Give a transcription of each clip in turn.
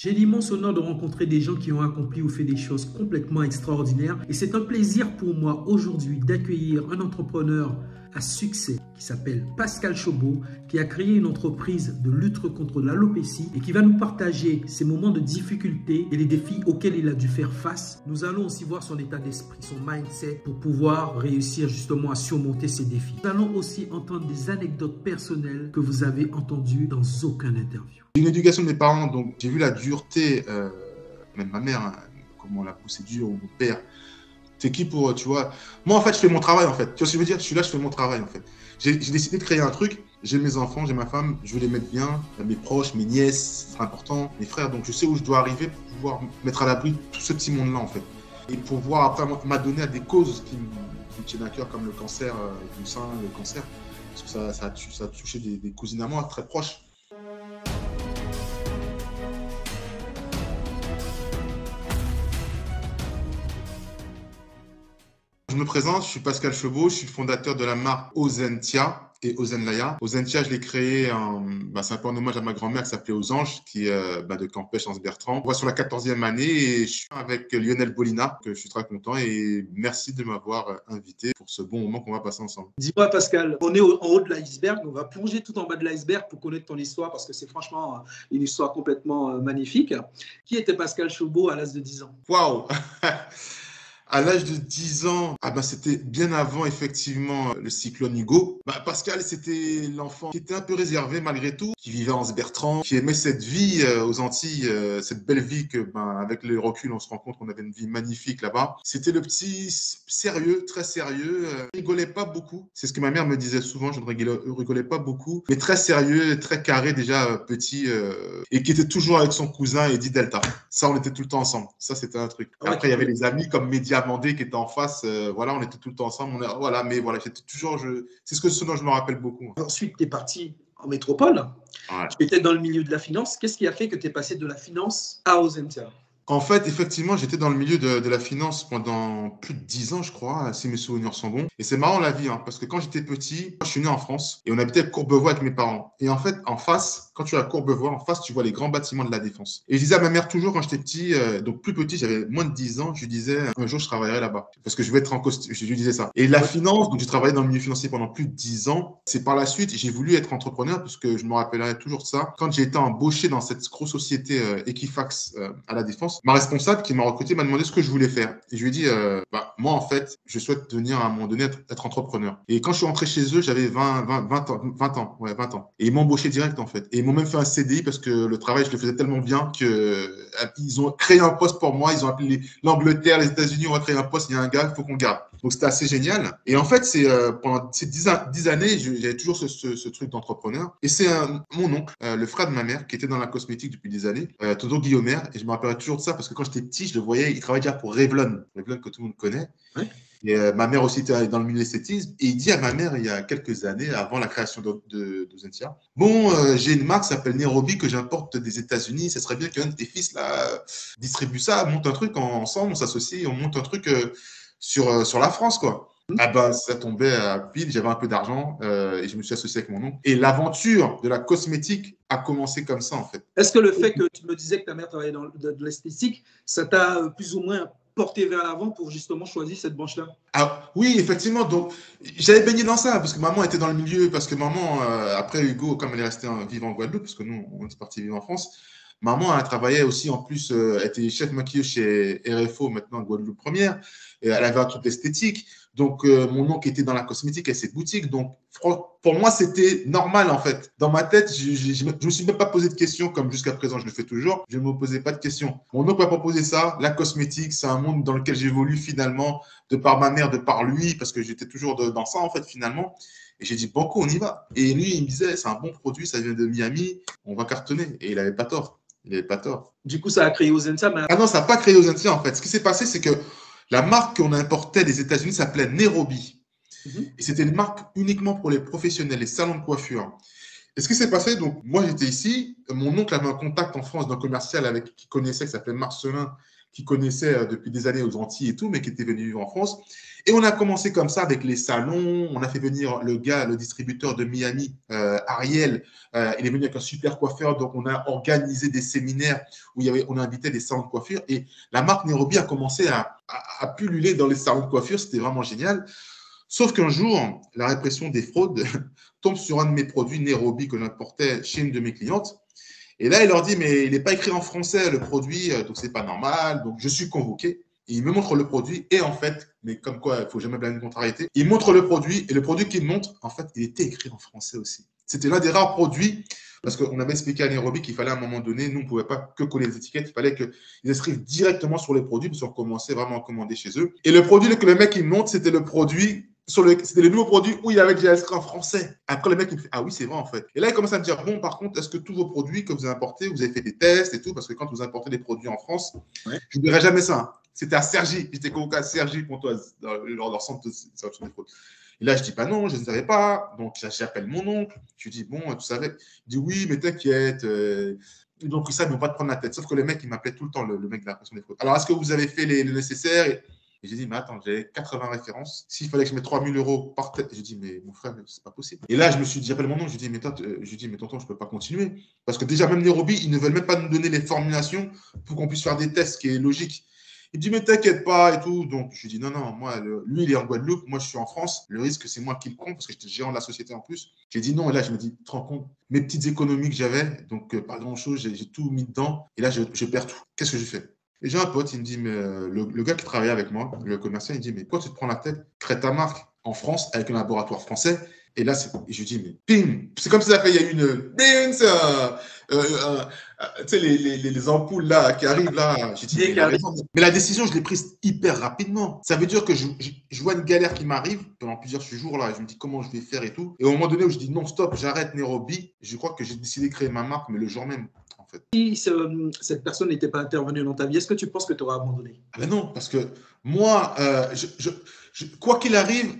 J'ai l'immense honneur de rencontrer des gens qui ont accompli ou fait des choses complètement extraordinaires. Et c'est un plaisir pour moi aujourd'hui d'accueillir un entrepreneur à succès qui s'appelle Pascal Chaubeau, qui a créé une entreprise de lutte contre l'alopécie et qui va nous partager ses moments de difficulté et les défis auxquels il a dû faire face. Nous allons aussi voir son état d'esprit, son mindset pour pouvoir réussir justement à surmonter ces défis. Nous allons aussi entendre des anecdotes personnelles que vous avez entendues dans aucun interview. Une éducation de mes parents, donc j'ai vu la dureté, même ma mère, hein, comment la poussée dure, ou mon père. C'est qui pour, tu vois. Moi, en fait, je fais mon travail, en fait. Tu vois ce que je veux dire? Je suis là, je fais mon travail, en fait. J'ai décidé de créer un truc. J'ai mes enfants, j'ai ma femme, je veux les mettre bien. Mes proches, mes nièces, c'est important. Mes frères, donc je sais où je dois arriver pour pouvoir mettre à l'abri tout ce petit monde-là, en fait. Et pour pouvoir après m'adonner à des causes qui me tiennent à cœur, comme le cancer du sein, le cancer. Parce que ça a touché des cousines à moi, très proches. Je me présente, je suis Pascal Chaubeau, je suis le fondateur de la marque Ozentia et Ozenlaya. Ozentia, je l'ai créé, c'est un peu en hommage à ma grand-mère qui s'appelait Osange, qui est de Campèche, Anse-Bertrand. On voit sur la 14e année et je suis avec Lionel Bolina, que je suis très content et merci de m'avoir invité pour ce bon moment qu'on va passer ensemble. Dis-moi Pascal, on est en haut de l'iceberg, on va plonger tout en bas de l'iceberg pour connaître ton histoire parce que c'est franchement une histoire complètement magnifique. Qui était Pascal Chaubeau à l'âge de 10 ans? Waouh! À l'âge de 10 ans, c'était bien avant effectivement le cyclone Hugo. Pascal, c'était l'enfant qui était un peu réservé malgré tout, qui vivait en Anse-Bertrand, qui aimait cette vie aux Antilles, cette belle vie que, avec le recul, on se rend compte qu'on avait une vie magnifique là-bas. C'était le petit sérieux, très sérieux, rigolait pas beaucoup. C'est ce que ma mère me disait souvent, je ne rigolais pas beaucoup, mais très sérieux, très carré déjà petit, et qui était toujours avec son cousin Eddie Delta. Ça, on était tout le temps ensemble. Ça, c'était un truc. Après, il y avait les amis comme Média Mandé qui était en face, on était tout le temps ensemble. Mais voilà, j'étais toujours, c'est ce dont je me rappelle beaucoup. Ensuite, tu es parti en métropole. Ouais. Tu étais dans le milieu de la finance. Qu'est-ce qui a fait que tu es passé de la finance à Ozentia? En fait, effectivement, j'étais dans le milieu de la finance pendant plus de 10 ans, je crois, si mes souvenirs sont bons. Et c'est marrant la vie, parce que quand j'étais petit, je suis né en France et on habitait à Courbevoie avec mes parents. Et en fait, en face, quand tu es à Courbevoie, en face, tu vois les grands bâtiments de la Défense. Et je disais à ma mère toujours quand j'étais petit, donc plus petit, j'avais moins de 10 ans, je lui disais un jour je travaillerai là-bas parce que je vais être en costume. Je lui disais ça. Et la finance, donc j'ai travaillé dans le milieu financier pendant plus de 10 ans. C'est par la suite, j'ai voulu être entrepreneur parce que je me rappellerai toujours de ça. Quand j'ai été embauché dans cette grosse société Equifax à la Défense, ma responsable qui m'a recruté m'a demandé ce que je voulais faire. Et je lui ai dit, moi, en fait, je souhaite devenir à un moment donné être entrepreneur. Et quand je suis rentré chez eux, j'avais 20 ans. Ouais, 20 ans. Et ils m'ont embauché direct, en fait. Et ils m'ont même fait un CDI parce que le travail, je le faisais tellement bien qu'ils ont créé un poste pour moi. Ils ont appelé l'Angleterre, les États-Unis, on va créer un poste, il y a un gars, il faut qu'on garde. Donc, c'était assez génial. Et en fait, pendant ces 10 années, j'avais toujours ce truc d'entrepreneur. Et c'est mon oncle, le frère de ma mère, qui était dans la cosmétique depuis des années, Toto Guillaumer. Et je me rappellerai toujours de ça parce que quand j'étais petit, je le voyais, il travaillait déjà pour Revlon que tout le monde connaît. Ouais. Et ma mère aussi était dans le milieu de l'esthétisme. Et il dit à ma mère, il y a quelques années, avant la création de Zentia, j'ai une marque qui s'appelle Nairobi que j'importe des États-Unis. Ça serait bien qu'un de tes fils là distribue ça, monte un truc ensemble, on s'associe, on monte un truc sur la France, quoi. Ça tombait à pile, j'avais un peu d'argent et je me suis associé avec mon oncle. Et l'aventure de la cosmétique a commencé comme ça, en fait. Est-ce que le fait que tu me disais que ta mère travaillait dans de l'esthétique, ça t'a plus ou moins porté vers l'avant pour justement choisir cette branche-là? Oui, effectivement. Donc, j'avais baigné dans ça parce que maman était dans le milieu. Parce que maman, après Hugo, comme elle est restée vivre en Guadeloupe, parce que nous, on est parti vivre en France, maman, elle travaillait aussi en plus, elle était chef maquilleuse chez RFO, maintenant Guadeloupe Première. Et elle avait un truc esthétique. Donc, mon oncle était dans la cosmétique et ses boutiques. Donc, pour moi, c'était normal, en fait. Dans ma tête, je ne me suis même pas posé de questions, comme jusqu'à présent, je le fais toujours. Je ne me posais pas de questions. Mon oncle m'a proposé ça. La cosmétique, c'est un monde dans lequel j'évolue finalement, de par ma mère, de par lui, parce que j'étais toujours dans ça, en fait, finalement. Et j'ai dit, banco, on y va. Et lui, il me disait, c'est un bon produit, ça vient de Miami, on va cartonner. Et il n'avait pas tort. Il n'avait pas tort. Du coup, ça a créé Ozentia. Ah non, ça n'a pas créé Ozentia, en fait. Ce qui s'est passé, c'est que la marque qu'on importait des États-Unis s'appelait Nairobi. Et c'était une marque uniquement pour les professionnels, les salons de coiffure. Et ce qui s'est passé, donc moi j'étais ici, mon oncle avait un contact en France d'un commercial qui connaissait, qui s'appelait Marcelin, qui connaissait depuis des années aux Antilles et tout, mais qui était venu vivre en France. Et on a commencé comme ça avec les salons. On a fait venir le gars, le distributeur de Miami, Ariel. Il est venu avec un super coiffeur. Donc, on a organisé des séminaires où on a invité des salons de coiffure. Et la marque Nairobi a commencé à pulluler dans les salons de coiffure. C'était vraiment génial. Sauf qu'un jour, la répression des fraudes tombe sur un de mes produits Nairobi que j'importais chez une de mes clientes. Et là, il leur dit, mais il n'est pas écrit en français, le produit, donc c'est pas normal. Donc, je suis convoqué. Et il me montre le produit. Et en fait, mais comme quoi, il ne faut jamais blâmer une contrariété, il montre le produit. Et le produit qu'il montre, en fait, il était écrit en français aussi. C'était l'un des rares produits, parce qu'on avait expliqué à Nairobi qu'il fallait à un moment donné, nous, on ne pouvait pas que coller les étiquettes, il fallait qu'ils inscrivent directement sur les produits, parce qu'on commençait vraiment à commander chez eux. Et le produit que le mec, il montre, c'était le produit c'était le nouveau produit où il avait déjà inscrit en français. Après, le mec, il me fait, ah oui, c'est vrai, en fait. Et là, il commence à me dire, bon, par contre, est-ce que tous vos produits que vous importez, vous avez fait des tests et tout, parce que quand vous importez des produits en France, je ne verrai jamais ça. Hein. C'était à Cergy. J'étais convoqué à Cergy, Pontoise, dans leur centre de sélection des fraudes. Et là, je dis, bah non, je ne savais pas. Donc, j'appelle mon oncle. Je lui dis, bon, tu savais? Il dit, oui, mais t'inquiète. Donc, ça, ils ne vont pas te prendre la tête. Sauf que le mec, il m'appelait tout le temps, le mec de la pression des fraudes. Alors, est-ce que vous avez fait le nécessaire? Et j'ai dit, mais attends, j'avais 80 références. S'il fallait que je mette 3 000 € par tête, j'ai dit, mais mon frère, c'est pas possible. Et là, je me suis dit, j'appelle mon nom, je lui dis, mais tonton, je peux pas continuer. Parce que déjà, même Nairobi, ils ne veulent même pas nous donner les formulations pour qu'on puisse faire des tests, ce qui est logique. Il me dit, mais t'inquiète pas et tout. Donc, je lui dis, non, moi, lui, il est en Guadeloupe, moi, je suis en France. Le risque, c'est moi qui le prends parce que j'étais gérant de la société en plus. J'ai dit non. Et là, je me dis, tu te rends compte, mes petites économies que j'avais, donc pas grand-chose, j'ai tout mis dedans. Et là, je perds tout. Qu'est-ce que je fais? Et j'ai un pote, il me dit, mais le gars qui travaillait avec moi, le commercial, il me dit, mais pourquoi tu te prends la tête? Crée ta marque en France avec un laboratoire français. Et là, et je lui dis, mais ping! C'est comme si ça fait, il y a une bing, tu sais, les ampoules là qui arrivent là. J'ai dit, mais il a raison. Mais la décision, je l'ai prise hyper rapidement. Ça veut dire que je vois une galère qui m'arrive pendant plusieurs jours là. Et je me dis comment je vais faire et tout. Et au moment donné où je dis non, stop, j'arrête Nairobi, je crois que j'ai décidé de créer ma marque, mais le jour même. En fait. Si cette personne n'était pas intervenue dans ta vie, est-ce que tu penses que tu aurais abandonné? Ah ben non, parce que moi, quoi qu'il arrive,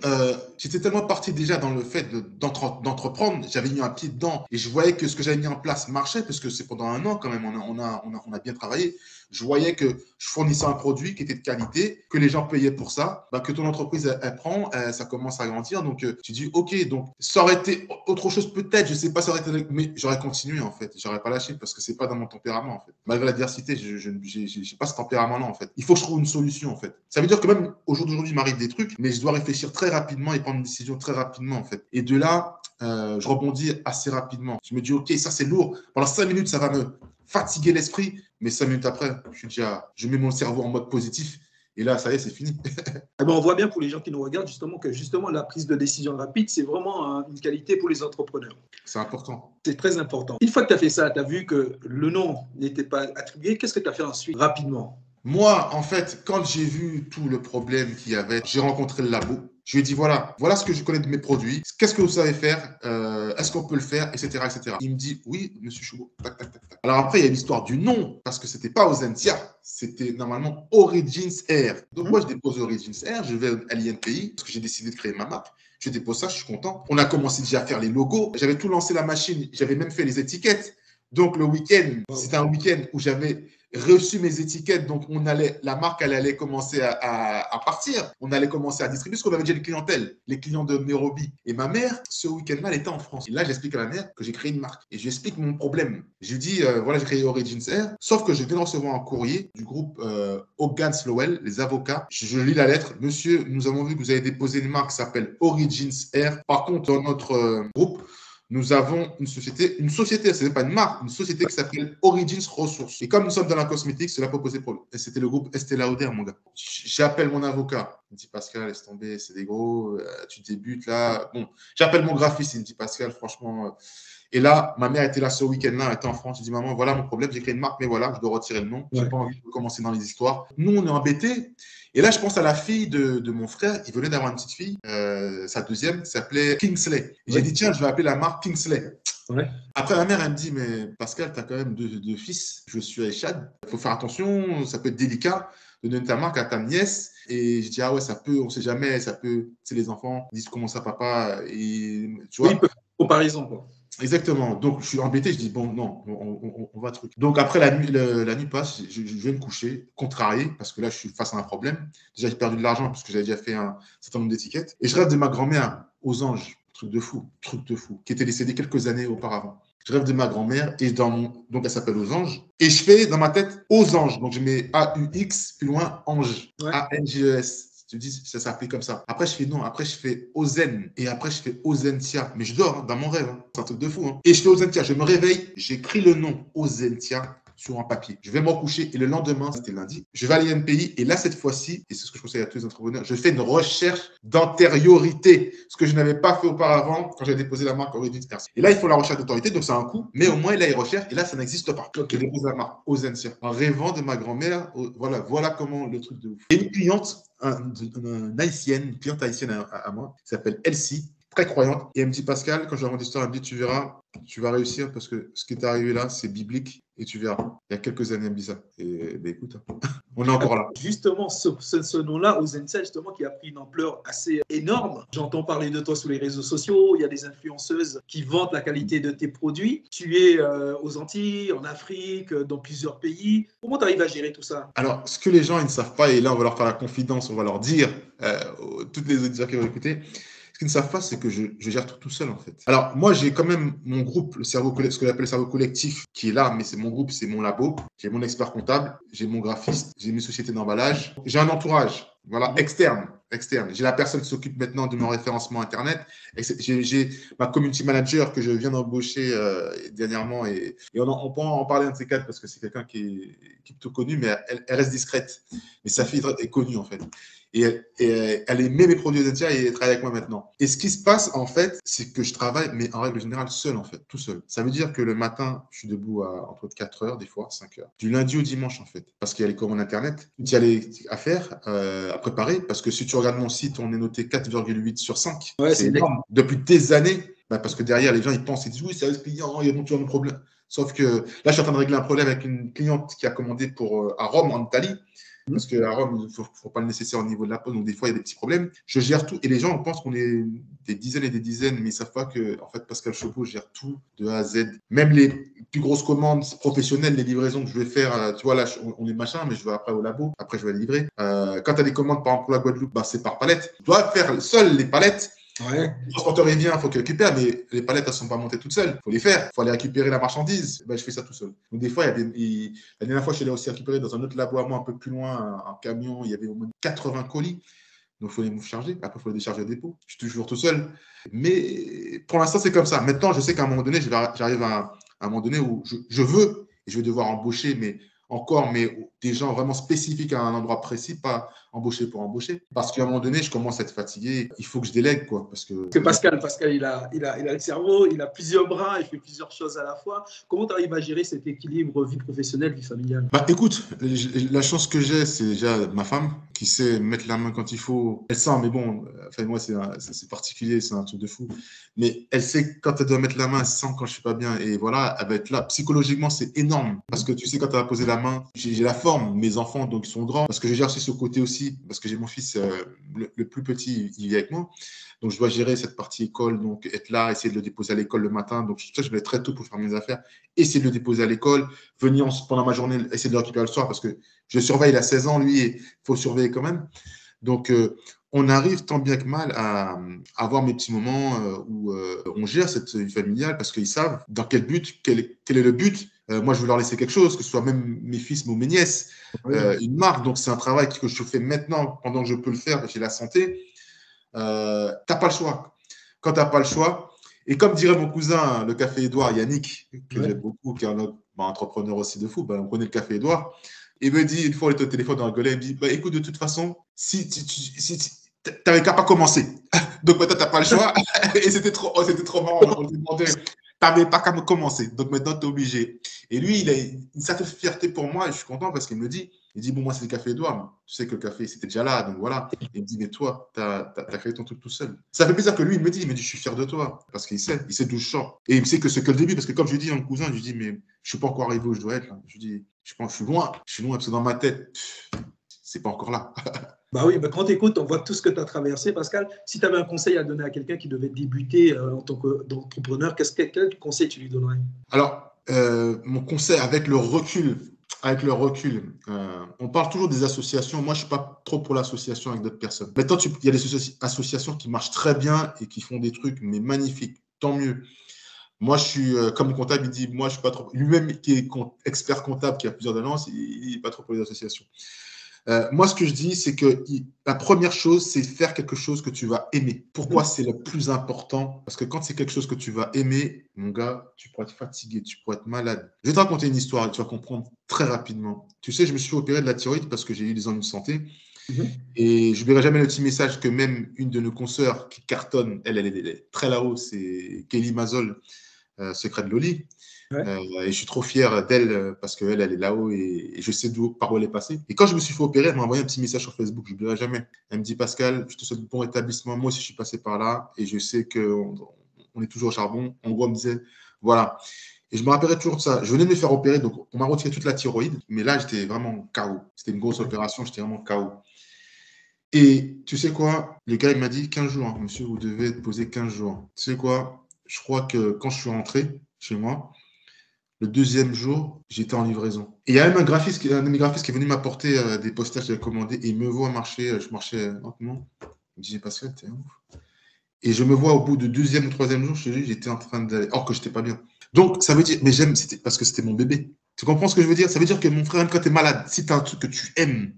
j'étais tellement parti déjà dans le fait d'entreprendre, j'avais mis un pied dedans et je voyais que ce que j'avais mis en place marchait, parce que c'est pendant un an quand même, on a bien travaillé. Je voyais que je fournissais un produit qui était de qualité, que les gens payaient pour ça, bah, que ton entreprise, elle prend, ça commence à grandir. Donc, tu dis, OK, donc ça aurait été autre chose peut-être, je ne sais pas, ça aurait été, mais j'aurais continué en fait. J'aurais pas lâché parce que ce n'est pas dans mon tempérament en fait. Malgré l'adversité, je n'ai pas ce tempérament-là en fait. Il faut que je trouve une solution en fait. Ça veut dire que même au jour d'aujourd'hui, il m'arrive des trucs, mais je dois réfléchir très rapidement et prendre une décision très rapidement en fait. Et de là, je rebondis assez rapidement. Je me dis, OK, ça c'est lourd. Pendant 5 minutes, ça va me fatiguer l'esprit, mais 5 minutes après, je mets mon cerveau en mode positif. Et là, ça y est, c'est fini. Eh ben, on voit bien pour les gens qui nous regardent que justement la prise de décision rapide, c'est vraiment une qualité pour les entrepreneurs. C'est important. C'est très important. Une fois que tu as fait ça, tu as vu que le nom n'était pas attribué, qu'est-ce que tu as fait ensuite, rapidement? Moi, en fait, quand j'ai vu tout le problème qu'il y avait, j'ai rencontré le labo. Je lui ai dit, voilà ce que je connais de mes produits. Qu'est-ce que vous savez faire? Est-ce qu'on peut le faire? Etc., etc. Il me dit, oui, monsieur Choubo. Tac, tac, tac, tac. Alors après, il y a l'histoire du nom, parce que c'était pas Ozentia, c'était normalement Origins Air. Donc moi, je dépose Origins Air, je vais à l'INPI, parce que j'ai décidé de créer ma marque. Je dépose ça, je suis content. On a commencé déjà à faire les logos. J'avais tout lancé la machine, j'avais même fait les étiquettes. Donc le week-end, c'était un week-end où j'avais reçu mes étiquettes, donc la marque elle allait commencer à partir, on allait commencer à distribuer, parce qu'on avait déjà une clientèle, les clients de Nairobi. Et ma mère, ce week-end-là, elle était en France. Et là, j'explique à ma mère que j'ai créé une marque. Et je lui explique mon problème. Je lui dis, voilà, j'ai créé Origins Air, sauf que je viens de recevoir un courrier du groupe Hogan Slovel, les avocats. Je lis la lettre. Monsieur, nous avons vu que vous avez déposé une marque qui s'appelle Origins Air. Par contre, dans notre groupe, nous avons une société, ce n'est pas une marque, une société qui s'appelle Origins Ressources. Et comme nous sommes dans la cosmétique, cela peut poser problème. Et c'était le groupe Estée Lauder, mon gars. J'appelle mon avocat. Il me dit, Pascal, laisse tomber, c'est des gros, tu débutes là. Bon, j'appelle mon graphiste, il me dit, Pascal, franchement. Et là, ma mère était là ce week-end-là, elle était en France. Je dis, maman, voilà mon problème, j'ai créé une marque, mais voilà, je dois retirer le nom. Je n'ai pas envie de commencer dans les histoires. Nous, on est embêtés. Et là, je pense à la fille de mon frère. Il venait d'avoir une petite fille, sa deuxième, qui s'appelait Kingsley. Et j'ai dit, tiens, je vais appeler la marque Kingsley. Ouais. Après, ma mère, elle me dit, mais Pascal, tu as quand même deux fils. Je suis à Echad. Il faut faire attention, ça peut être délicat de donner ta marque à ta nièce. Et je dis, ah ouais, ça peut, on ne sait jamais, ça peut. Tu sais, les enfants disent, comment ça, papa? Et tu vois. Oui, comparaison, quoi. Exactement. Donc, je suis embêté. Je dis, bon, non, on va truc. Donc, après, la nuit passe. Je vais me coucher, contrarié, parce que là, je suis face à un problème. Déjà, j'ai perdu de l'argent parce que j'avais déjà fait un certain nombre d'étiquettes. Et je rêve de ma grand-mère aux anges. Truc de fou, qui était décédée quelques années auparavant. Je rêve de ma grand-mère et donc elle s'appelle aux anges. Et je fais dans ma tête aux anges. Donc, je mets A-U-X, plus loin, ange. Ouais. A-N-G-E-S. Tu dis, ça s'appelait comme ça. Après, je fais non. Après, je fais Ozen. Et après, je fais Ozentia. Mais je dors dans mon rêve. C'est un truc de fou. Et je fais Ozentia. Je me réveille. J'écris le nom Ozentia sur un papier. Je vais me recoucher et le lendemain, c'était lundi, je vais à l'INPI et là, cette fois-ci, et c'est ce que je conseille à tous les entrepreneurs, je fais une recherche d'antériorité, ce que je n'avais pas fait auparavant quand j'ai déposé la marque Origins Merci. Et là, il faut la recherche d'autorité, donc c'est un coût, mais au moins, là, il recherche et là, ça n'existe pas. Okay. Je dépose la marque Ozentia. En rêvant de ma grand-mère, voilà comment le truc de ouf. Et une cliente, une cliente haïtienne à moi, qui s'appelle Elsie, très croyante. Et elle me dit, Pascal, quand je raconte l'histoire, elle me dit, tu verras, tu vas réussir parce que ce qui est arrivé là, c'est biblique et tu verras. Il y a quelques années, elle me dit ça. Et ben, écoute, on est encore là. Justement, ce nom-là, Ozentia, justement, qui a pris une ampleur assez énorme. J'entends parler de toi sur les réseaux sociaux. Il y a des influenceuses qui vantent la qualité de tes produits. Tu es aux Antilles, en Afrique, dans plusieurs pays. Comment tu arrives à gérer tout ça? Alors, ce que les gens ils ne savent pas, et là, on va leur faire la confidence, on va leur dire, toutes les auditeurs qui vont écouter, ce qu'ils ne savent pas, c'est que je gère tout seul, en fait. Alors, moi, j'ai quand même mon groupe, ce que j'appelle le cerveau collectif, qui est là, mais c'est mon groupe, c'est mon labo. J'ai mon expert comptable, j'ai mon graphiste, j'ai mes sociétés d'emballage. J'ai un entourage, voilà, externe. J'ai la personne qui s'occupe maintenant de mon référencement Internet. J'ai ma community manager que je viens d'embaucher dernièrement. Et on peut en parler un de ces quatre parce que c'est quelqu'un qui est plutôt connu, mais elle reste discrète. Mais sa fille est connue, en fait. Et elle aimait mes produits Ozentia et elle travaille avec moi maintenant. Et ce qui se passe, en fait, c'est que je travaille, mais en règle générale, seul, en fait, tout seul. Ça veut dire que le matin, je suis debout entre 4 heures, des fois, 5 heures. Du lundi au dimanche, en fait. Parce qu'il y a les commandes Internet. Il y a les affaires à préparer. Parce que si tu regardes mon site, on est noté 4,8 sur 5. Ouais, c'est énorme. Depuis des années. Parce que derrière, les gens, ils pensent, ils disent, oui, c'est un client, il y a toujours un problème. Sauf que là, je suis en train de régler un problème avec une cliente qui a commandé à Rome, en Italie. Parce qu'à Rome, il ne faut pas le nécessaire au niveau de la poste, donc des fois, il y a des petits problèmes. Je gère tout, et les gens pensent qu'on est des dizaines et des dizaines, mais ils ne savent pas que, en fait, Pascal Chauveau gère tout de A à Z. Même les plus grosses commandes professionnelles, les livraisons que je vais faire, tu vois, là, on est machin, mais je vais après au labo, après, je vais les livrer. Quand tu as des commandes, par exemple, pour la Guadeloupe, c'est par palette. Tu dois faire seul les palettes. Ouais. Le transporteur il vient, il faut qu'il récupère, mais les palettes, elles ne sont pas montées toutes seules. Il faut les faire. Il faut aller récupérer la marchandise. Je fais ça tout seul. Donc, des fois, la dernière fois, je suis allé aussi récupérer dans un autre labo à moi, un peu plus loin, un camion. Il y avait au moins 80 colis. Donc, il faut les charger. Après, il faut les décharger au dépôt. Je suis toujours tout seul. Mais pour l'instant, c'est comme ça. Maintenant, je sais qu'à un moment donné, j'arrive à un moment donné où je veux, et je vais devoir embaucher, mais des gens vraiment spécifiques à un endroit précis, pas embaucher pour embaucher. Parce qu'à un moment donné, je commence à être fatigué. Il faut que je délègue, quoi. Parce que Pascal, il a le cerveau, il a plusieurs bras, il fait plusieurs choses à la fois. Comment tu arrives à gérer cet équilibre vie professionnelle, vie familiale? Écoute, la chance que j'ai, c'est déjà ma femme qui sait mettre la main quand il faut. Elle sent, mais bon, enfin, moi, c'est particulier, c'est un truc de fou. Mais elle sait quand elle doit mettre la main, elle sent quand je suis pas bien. Et voilà, elle va être là. Psychologiquement, c'est énorme. Parce que tu sais, quand tu vas poser la main, j'ai la forme, mes enfants, donc ils sont grands. Parce que je gère aussi ce côté aussi, parce que j'ai mon fils, le plus petit, il vit avec moi. Donc, je dois gérer cette partie école, donc être là, essayer de le déposer à l'école le matin. Donc, ça, je vais être très tôt pour faire mes affaires, essayer de le déposer à l'école, venir pendant ma journée, essayer de le récupérer le soir parce que je surveille, il a 16 ans, lui, et il faut surveiller quand même. Donc, on arrive tant bien que mal à avoir mes petits moments où on gère cette vie familiale parce qu'ils savent dans quel but, quel est le but. Moi, je veux leur laisser quelque chose, que ce soit même mes fils ou mes nièces, une marque. Donc, c'est un travail que je fais maintenant pendant que je peux le faire, j'ai la santé. T'as pas le choix. Quand t'as pas le choix, et comme dirait mon cousin, le Café Édouard, Yannick, que j'aime beaucoup, qui est un autre entrepreneur aussi de fou, on connaît le Café Édouard, il me dit, une fois, il était au téléphone dans le gollet, il me dit, écoute, de toute façon, si t'avais qu'à pas commencer. Donc maintenant, t'as pas le choix. Et c'était trop marrant. On lui demandait, t'avais pas qu'à me commencer. Donc maintenant, t'es obligé. Et lui, il a une certaine fierté pour moi, et je suis content parce qu'il me dit, bon, moi, c'est le Café Édouard. Tu sais que le café, c'était déjà là, donc voilà. Il me dit, mais toi, t'as créé ton truc tout seul. Ça fait plaisir que lui, il me dit, je suis fier de toi. Parce qu'il sait d'où je sors. Et il sait que c'est que le début, parce que comme je lui dis à mon cousin, je lui dis, mais je suis pas encore arrivé où je dois être. Là. Je lui dis, je pense que je suis loin. Je suis loin parce que dans ma tête, c'est pas encore là. Bah oui, bah quand tu écoutes, on voit tout ce que tu as traversé, Pascal. Si tu avais un conseil à donner à quelqu'un qui devait débuter en tant qu'entrepreneur, quel conseil tu lui donnerais? Alors, mon conseil avec le recul, on parle toujours des associations. Moi, je suis pas trop pour l'association avec d'autres personnes. Maintenant, il y a des associations qui marchent très bien et qui font des trucs, mais magnifiques. Tant mieux. Moi, je suis, comme le comptable, il dit, moi, je suis pas trop. Lui-même, qui est expert comptable, qui a plusieurs agences, il n'est pas trop pour les associations. Moi, ce que je dis, c'est que la première chose, c'est faire quelque chose que tu vas aimer. Pourquoi c'est le plus important? Parce que quand c'est quelque chose que tu vas aimer, mon gars, tu pourras être fatigué, tu pourras être malade. Je vais te raconter une histoire et tu vas comprendre très rapidement. Tu sais, je me suis opéré de la thyroïde parce que j'ai eu des ennuis de santé. Et je n'oublierai jamais le petit message que même une de nos consoeurs qui cartonne, elle est très là-haut, c'est Kelly Mazol, Secret de Loli. Ouais. Et je suis trop fier d'elle parce qu'elle, elle est là-haut et je sais par où elle est passée. Et quand je me suis fait opérer, elle m'a envoyé un petit message sur Facebook, je n'oublierai jamais. Elle me dit, Pascal, je te souhaite bon rétablissement. Moi aussi, je suis passé par là et je sais qu'on est toujours au charbon. En gros, elle me disait, voilà. Et je me rappellerai toujours de ça. Je venais de me faire opérer, donc on m'a retiré toute la thyroïde, mais là, j'étais vraiment KO. C'était une grosse opération, j'étais vraiment KO. Et tu sais quoi? Le gars, il m'a dit 15 jours, hein, monsieur, vous devez être posé 15 jours. Tu sais quoi? Je crois que quand je suis rentré chez moi, le deuxième jour, j'étais en livraison. Et il y a même un de mes graphistes qui est venu m'apporter des postages que j'avais commandés et il me voit marcher, je marchais lentement. Il me dit, Pascal, t'es ouf. Et je me vois au bout du deuxième ou troisième jour, je te dis, j'étais en train d'aller, or que j'étais pas bien. Donc, ça veut dire, mais j'aime, c'était parce que c'était mon bébé. Tu comprends ce que je veux dire? Ça veut dire que mon frère, même quand tu es malade, si tu as un truc que tu aimes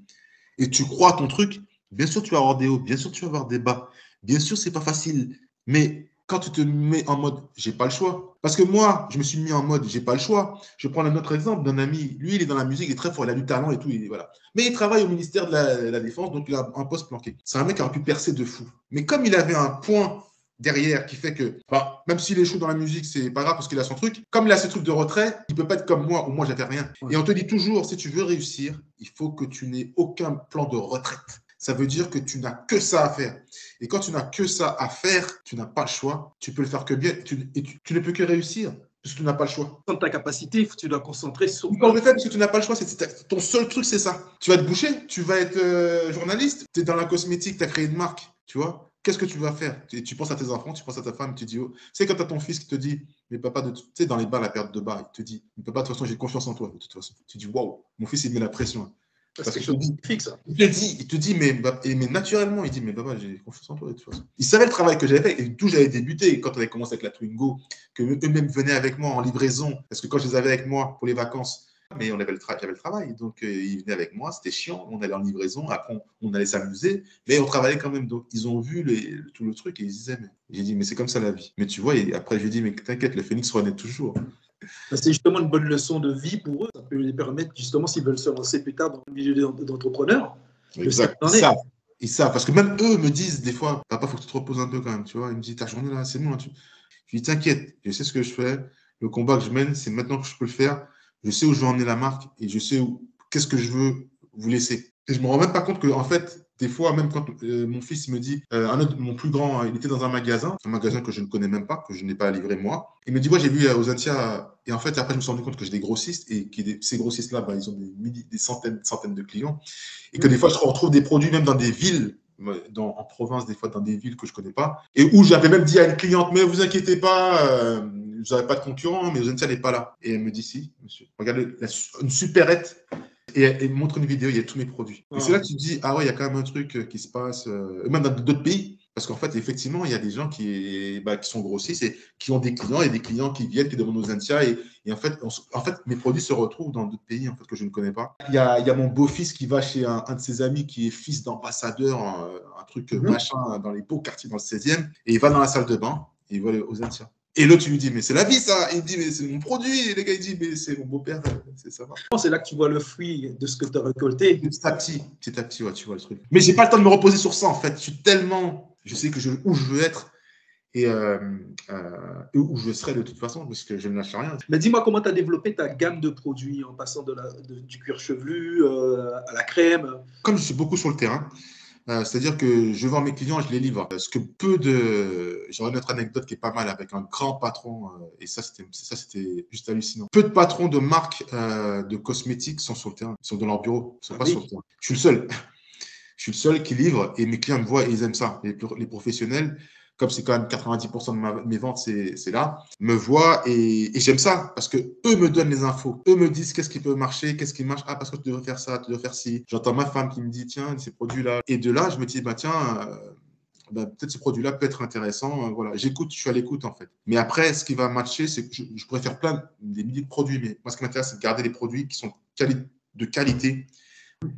et tu crois à ton truc, bien sûr, tu vas avoir des hauts, bien sûr, tu vas avoir des bas. Bien sûr, c'est pas facile. Mais quand tu te mets en mode, j'ai pas le choix. Parce que moi, je me suis mis en mode, j'ai pas le choix. Je prends un autre exemple d'un ami. Lui, il est dans la musique, il est très fort, il a du talent et tout. Voilà. Mais il travaille au ministère de la Défense, donc il a un poste planqué. C'est un mec qui aurait pu percer de fou. Mais comme il avait un point derrière qui fait que, bah, même s'il échoue dans la musique, c'est pas grave parce qu'il a son truc. Comme il a ce truc de retrait, il peut pas être comme moi, où moi j'avais rien. Ouais. Et on te dit toujours, si tu veux réussir, il faut que tu n'aies aucun plan de retraite. Ça veut dire que tu n'as que ça à faire. Et quand tu n'as que ça à faire, tu n'as pas le choix. Tu peux le faire que bien et tu ne peux que réussir parce que tu n'as pas le choix. Dans ta capacité, tu dois concentrer sur. Tu le fais parce que tu n'as pas le choix. Ton seul truc, c'est ça. Tu vas être boucher, tu vas être journaliste, tu es dans la cosmétique, tu as créé une marque, tu vois. Qu'est-ce que tu vas faire? Tu penses à tes enfants, tu penses à ta femme, tu dis, oh. C'est quand tu as ton fils qui te dit, mais papa, tu sais, dans les bars, la perte de bar, il te dit, mais papa, de toute façon, j'ai confiance en toi, de toute façon. Tu dis, waouh, mon fils, il met la pression. Parce que je te dis, fixe. Il te dit, mais naturellement, il dit, mais papa, j'ai confiance en toi, de toute façon. Il savait le travail que j'avais fait et d'où j'avais débuté. Quand on avait commencé avec la Twingo, que eux-mêmes venaient avec moi en livraison, parce que quand je les avais avec moi pour les vacances, mais j'avais le travail, donc ils venaient avec moi, c'était chiant, on allait en livraison, après on allait s'amuser, mais on travaillait quand même. Donc ils ont vu tout le truc et ils disaient, mais j'ai dit, mais c'est comme ça la vie. Mais tu vois, et après je lui ai dit, mais t'inquiète, le phénix renaît toujours. C'est justement une bonne leçon de vie pour eux. Ça peut les permettre, justement, s'ils veulent se lancer plus tard dans le milieu d'entrepreneurs. Exact. Ils savent. Parce que même eux me disent des fois, papa, il faut que tu te reposes un peu quand même. Tu vois, ils me disent, ta journée là, c'est bon. Là, je dis, t'inquiète, je sais ce que je fais. Le combat que je mène, c'est maintenant que je peux le faire. Je sais où je veux emmener la marque et je sais qu'est-ce que je veux vous laisser. Et je me rends même pas compte que, en fait, des fois, même quand mon fils me dit, mon plus grand, il était dans un magasin que je ne connais même pas, que je n'ai pas livré moi. Il me dit, ouais, j'ai vu aux Antia. Et en fait, après, je me suis rendu compte que j'ai des grossistes et que ces grossistes-là, bah, ils ont des centaines de clients. Et que des fois, je retrouve des produits même dans des villes, en province, des fois dans des villes que je ne connais pas. Et où j'avais même dit à une cliente, mais vous inquiétez pas, vous n'avez pas de concurrent, mais Zentia n'est pas là. Et elle me dit, si, monsieur. Regardez, une supérette. Et elle me montre une vidéo, il y a tous mes produits. Et c'est là que tu te dis, ah ouais, il y a quand même un truc qui se passe, même dans d'autres pays. Parce qu'en fait, effectivement, il y a des gens qui sont grossistes et qui ont des clients et des clients qui viennent, qui demandent aux Zentia. Et en fait, mes produits se retrouvent dans d'autres pays en fait, que je ne connais pas. Il y a mon beau-fils qui va chez un de ses amis qui est fils d'ambassadeur, un truc machin dans les beaux quartiers dans le 16e. Et il va dans la salle de bain et il va aux Zentia. Et l'autre, tu lui dis, mais c'est la vie, ça. Il dit, mais c'est mon produit. Et les gars, il dit, mais c'est mon beau-père. Ça va. C'est là que tu vois le fruit de ce que tu as récolté. Petit à petit, ouais, tu vois le truc. Mais j'ai pas le temps de me reposer sur ça, en fait. Je sais où je veux être et où je serai de toute façon, parce que je ne lâche rien. Mais dis-moi, comment tu as développé ta gamme de produits en passant du cuir chevelu à la crème? Comme je suis beaucoup sur le terrain, c'est-à-dire que je vends mes clients et je les livre. J'aurais une autre anecdote qui est pas mal avec un grand patron, et ça c'était juste hallucinant. Peu de patrons de marques de cosmétiques sont sur le terrain, ils sont dans leur bureau, ils sont pas sur le terrain. Je suis le seul. Je suis le seul qui livre et mes clients me voient et ils aiment ça. Les professionnels, comme c'est quand même 90% de mes ventes, c'est là, me voient et j'aime ça parce que eux me donnent les infos. Eux me disent qu'est-ce qui peut marcher, qu'est-ce qui marche. Ah, parce que tu devrais faire ça, tu devrais faire ci. J'entends ma femme qui me dit, tiens, ces produits-là. Et de là, je me dis, bah, tiens, peut-être ce produit-là peut être intéressant. Voilà, j'écoute, je suis à l'écoute en fait. Mais après, ce qui va matcher, c'est que je pourrais faire des milliers de produits. Mais moi, ce qui m'intéresse, c'est de garder les produits qui sont de qualité.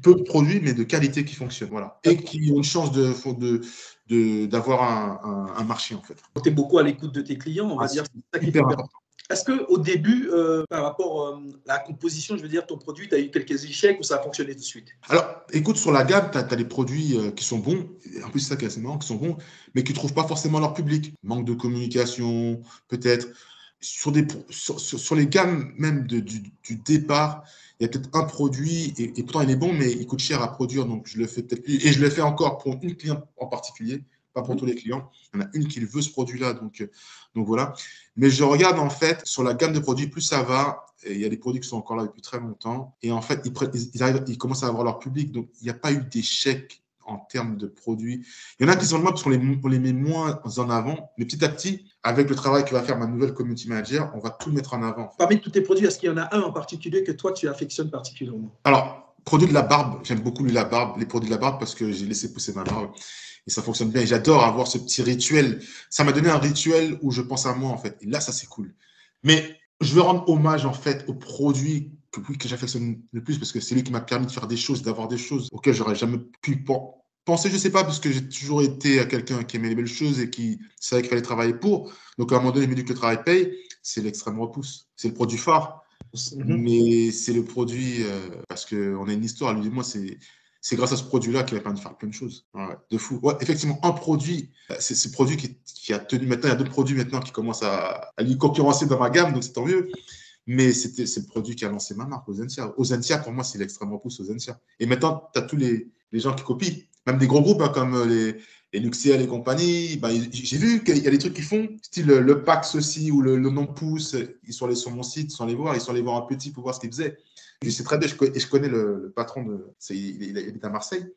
Peu de produits, mais de qualité qui fonctionnent. Voilà. Et qui ont une chance d'avoir un marché, en fait. Tu es beaucoup à l'écoute de tes clients, on va dire. C'est hyper important. Est-ce qu'au début, par rapport à la composition, je veux dire, ton produit, tu as eu quelques échecs ou ça a fonctionné tout de suite? Alors, écoute, sur la gamme, tu as des produits qui sont bons, en plus, c'est ça qui est assez marrant, qui sont bons, mais qui ne trouvent pas forcément leur public. Manque de communication, peut-être. Sur les gammes même du départ, il y a peut-être un produit, et pourtant il est bon, mais il coûte cher à produire, donc je le fais peut-être plus. Et je le fais encore pour une cliente en particulier, pas pour tous les clients. Il y en a une qui veut ce produit-là, donc voilà. Mais je regarde en fait sur la gamme de produits, plus ça va, et il y a des produits qui sont encore là depuis très longtemps, et en fait ils commencent à avoir leur public, donc il n'y a pas eu d'échec en termes de produits. Il y en a qui sont loin parce qu'on les met moins en avant, mais petit à petit, avec le travail que va faire ma nouvelle community manager, on va tout mettre en avant. Parmi tous tes produits, est-ce qu'il y en a un en particulier que toi, tu affectionnes particulièrement? Alors, produit de la barbe, j'aime beaucoup les produits de la barbe parce que j'ai laissé pousser ma barbe et ça fonctionne bien. Et j'adore avoir ce petit rituel. Ça m'a donné un rituel où je pense à moi, en fait. Et là, ça, c'est cool. Mais je veux rendre hommage, en fait, au produit que j'affectionne le plus parce que c'est lui qui m'a permis de faire des choses, d'avoir des choses auxquelles j'aurais jamais pu penser, je sais pas, parce que j'ai toujours été quelqu'un qui aimait les belles choses et qui savait qu'il fallait travailler pour. Donc, à un moment donné, il m'a dit que le travail paye. C'est l'extrême repousse. C'est le produit phare. Mais c'est le produit, parce qu'on a une histoire, lui et moi, c'est grâce à ce produit-là qu'il a permis de faire plein de choses. Ouais, de fou. Ouais, effectivement, un produit, c'est ce produit qui a tenu. Maintenant, il y a d'autres produits maintenant qui commencent à lui concurrencer dans ma gamme, donc c'est tant mieux. Mais c'est le produit qui a lancé ma marque, Ozentia. Ozentia, pour moi, c'est l'extrême repousse, Ozentia. Et maintenant, tu as tous les gens qui copient. Même des gros groupes comme les Luxiel et compagnie. J'ai vu qu'il y a des trucs qu'ils font, style le Pax aussi, ou le non-pouce. Ils sont allés sur mon site, ils sont allés voir un petit pour voir ce qu'ils faisaient. Je sais très bien, je connais le patron, il habite à Marseille.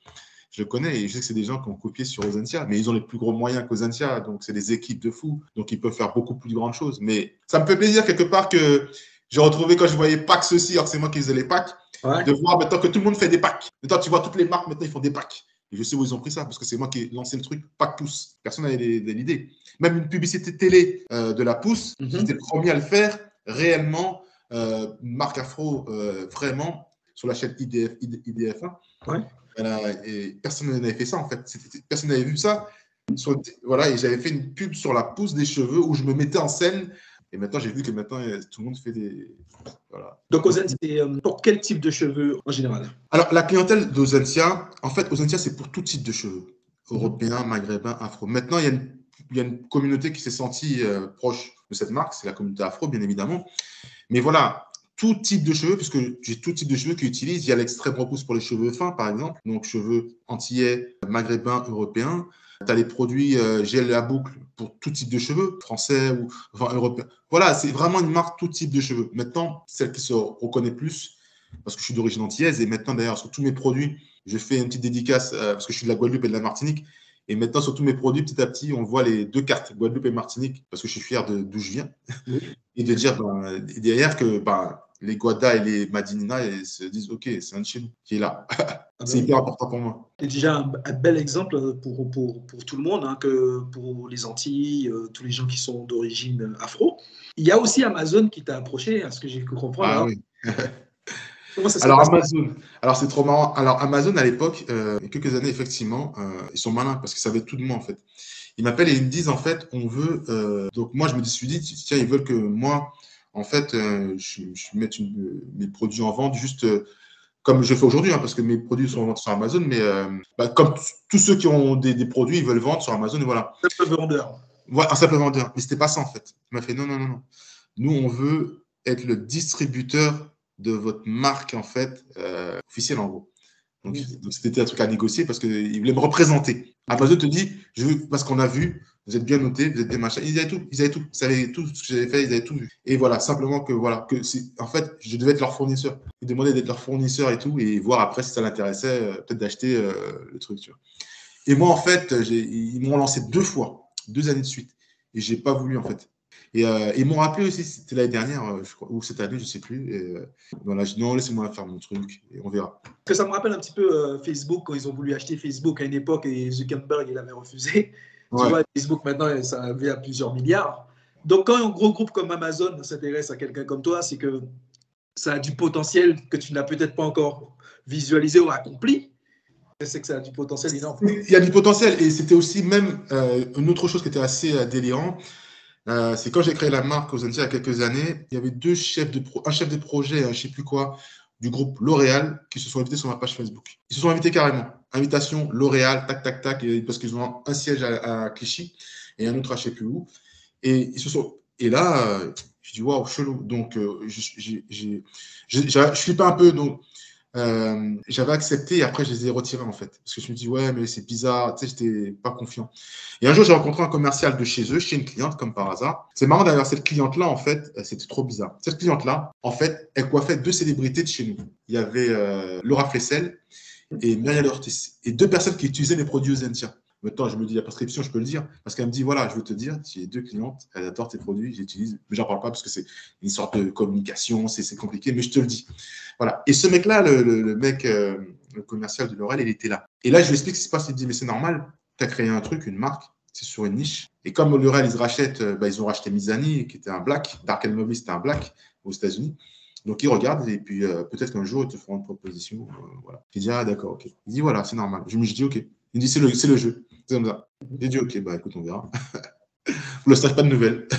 Je le connais et je sais que c'est des gens qui ont copié sur Ozentia, mais ils ont les plus gros moyens qu'Ozentia, donc c'est des équipes de fous, donc ils peuvent faire beaucoup plus grandes choses. Mais ça me fait plaisir quelque part que j'ai retrouvé quand je voyais Pax aussi, alors que c'est moi qui faisais les packs, de voir maintenant que tout le monde fait des packs. Maintenant, tu vois toutes les marques, maintenant ils font des packs. Et je sais où ils ont pris ça, parce que c'est moi qui ai lancé le truc, pack pouce. Personne n'avait l'idée. Même une publicité télé de la pouce, j'étais le premier à le faire, réellement, une marque afro, vraiment, sur la chaîne IDF1. Ouais. Et personne n'avait fait ça, en fait. Personne n'avait vu ça. Voilà, et j'avais fait une pub sur la pousse des cheveux où je me mettais en scène. Et maintenant, j'ai vu que maintenant, tout le monde fait des... Voilà. Donc, Ozentia, c'est pour quel type de cheveux en général? Alors, la clientèle d'Ozentia, en fait, Ozentia, c'est pour tout type de cheveux. Européens, maghrébins, afro. Maintenant, il y a une communauté qui s'est sentie proche de cette marque. C'est la communauté afro, bien évidemment. Mais voilà, tout type de cheveux, puisque j'ai tout type de cheveux qu'ils utilisent. Il y a l'extrême repousse pour les cheveux fins, par exemple. Donc, cheveux antillais, maghrébins, européens. Tu as les produits gel à boucle pour tout type de cheveux, français ou enfin, européens. Voilà, c'est vraiment une marque tout type de cheveux. Maintenant, celle qui se reconnaît plus, parce que je suis d'origine antillaise, et maintenant, d'ailleurs, sur tous mes produits, je fais une petite dédicace, parce que je suis de la Guadeloupe et de la Martinique, et maintenant, sur tous mes produits, petit à petit, on voit les deux cartes, Guadeloupe et Martinique, parce que je suis fier d'où je viens, et de dire derrière que les Guada et les Madinina se disent, OK, c'est un de chez nous qui est là. C'est hyper important pour moi. C'est déjà un bel exemple pour tout le monde, hein, que pour les Antilles, tous les gens qui sont d'origine afro. Il y a aussi Amazon qui t'a approché, à ce que j'ai pu comprendre. Ah oui. Comment ça se Alors, passe? Amazon, alors c'est trop marrant. Alors, Amazon, à l'époque, il y a quelques années, effectivement, ils sont malins parce qu'ils savaient tout de moi, en fait. Ils m'appellent et ils me disent, en fait, on veut. Donc, moi, je me suis dit, tiens, ils veulent que moi, en fait, je mette mes produits en vente juste comme je fais aujourd'hui, hein, parce que mes produits sont en vente sur Amazon, mais comme tous ceux qui ont des produits, ils veulent vendre sur Amazon, et voilà. Simple vendeur. Voilà, un simple vendeur. Mais c'était pas ça, en fait. Il m'a fait, non, non, non, non. Nous, on veut être le distributeur de votre marque, en fait, officielle, en gros. Donc c'était un truc à négocier parce qu'il voulait me représenter. Amazon te dit, parce qu'on a vu vous êtes bien notés, vous êtes bien machin. Ils avaient tout, ils savaient tout ce que j'avais fait, ils avaient tout vu. Et voilà, simplement que voilà, en fait, je devais être leur fournisseur. Ils demandaient d'être leur fournisseur et tout, et voir après si ça l'intéressait, peut-être d'acheter le truc, tu vois. Et moi, en fait, ils m'ont lancé 2 fois, 2 années de suite, et j'ai pas voulu, en fait. Et ils m'ont rappelé aussi, c'était l'année dernière, je crois, ou cette année, je sais plus. Et voilà, je dis non, laissez-moi faire mon truc, et on verra. Parce que ça me rappelle un petit peu Facebook, quand ils ont voulu acheter Facebook à une époque et Zuckerberg, il avait refusé. Ouais. Tu vois, Facebook, maintenant, ça avait à plusieurs milliards. Donc, quand un gros groupe comme Amazon s'intéresse à quelqu'un comme toi, c'est que ça a du potentiel que tu n'as peut-être pas encore visualisé ou accompli. C'est que ça a du potentiel énorme. Il y a du potentiel. Et c'était aussi même une autre chose qui était assez délirant. C'est quand j'ai créé la marque Ozentia il y a quelques années, il y avait un chef de projet, je ne sais plus quoi, du groupe L'Oréal qui se sont invités sur ma page Facebook. Ils se sont invités carrément. Invitation L'Oréal, tac, tac, tac, parce qu'ils ont un siège à Clichy et un autre à je ne sais plus où. Et et là, je dis waouh, chelou. Donc, je flippe un peu. Donc, j'avais accepté et après je les ai retirés en fait. Parce que je me dis, ouais, mais c'est bizarre, tu sais, j'étais pas confiant. Et un jour, j'ai rencontré un commercial de chez eux, chez une cliente, comme par hasard. C'est marrant d'ailleurs, cette cliente-là, en fait, c'était trop bizarre. Cette cliente-là, en fait, elle coiffait 2 célébrités de chez nous. Il y avait Laura Flessel et Muriel Ortiz. Et 2 personnes qui utilisaient les produits Ozentia. Maintenant, je me dis la prescription, je peux le dire, parce qu'elle me dit, voilà, je veux te dire, j'ai 2 clientes, elles adorent tes produits, j'utilise, mais j'en parle pas parce que c'est une sorte de communication, c'est compliqué, mais je te le dis. Voilà. Et ce mec-là, le mec, le commercial de L'Oréal, il était là. Et là, je lui explique ce qui se passe, il me dit, mais c'est normal, tu as créé un truc, une marque, c'est sur une niche. Et comme L'Oréal, ils rachètent, ils ont racheté Mizani, qui était un black, Dark & Lovely, c'était un black aux États-Unis. Donc, ils regardent et puis peut-être qu'un jour, ils te feront une proposition. Voilà. Il dit, ah, d'accord, ok. Il dit, voilà, c'est normal. Je me dis, ok. Il dit, c'est le jeu. C'est comme ça. J'ai dit, ok, bah écoute, on verra. Pour l'instant, pas de nouvelles. Pour